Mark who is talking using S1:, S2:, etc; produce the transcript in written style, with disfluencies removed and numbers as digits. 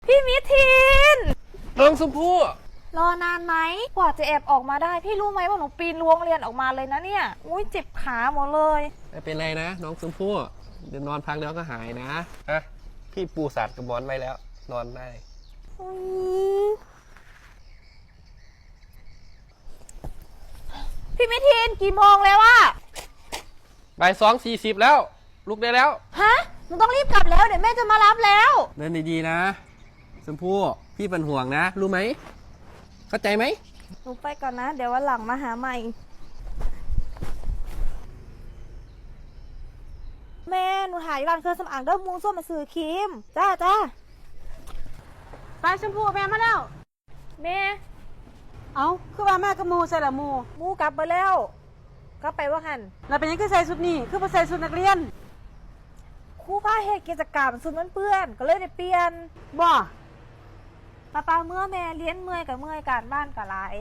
S1: พี่มิทิน
S2: น้องชมพู่
S1: รอนานไหมกว่าจะแอบออกมาได้พี่รู้ไหมว่าหนูปีนรั้วโรงเรียนออกมาเลยนะเนี่ยอุ้ยเจ็บขาหมดเลย
S2: ไม่เป็นไรนะน้องชมพู่เดี๋ยวนอนพักแล้วก็หายนะพี่ปูสัตว์กับหมอนไว้แล้วนอนได้
S1: พี่มิทินกี่โมงแล้วอะ
S2: 2:40แล้วลุกได้แล้ว
S1: ฮะหนูต้องรีบกลับแล้วเดี๋ยวแม่จะมารับแล้ว
S2: เดินดีๆนะชมพู่พี่เป็นห่วงนะรู้ไหมเข้าใจไหม
S1: หนูไปก่อนนะเดี๋ยววันหลังมาหาใหม่แม่หนูหายร้านเครื่องสำอางเด้อมูส้มมาซื้อครีมจ้า
S3: ไปชมพู่แม่มาแล้ว
S1: แม่
S3: เอาคือว่าแม่กับมูใส่ละมู
S1: มูกลับไปแล้วกลับไปว่าหัน
S3: แล้วเป็นยังคือใส่ชุดนี้คือบ่ใส่ชุดนักเรียน
S1: ครูพาเหตุกิจกรรมสุดเพื่อนก็เลยได้เปลี่ยน
S3: บ่
S1: ป้าเมื่อแม่เลี้ยนเมื่อยกับเมื่อยการบ้านกับหลาย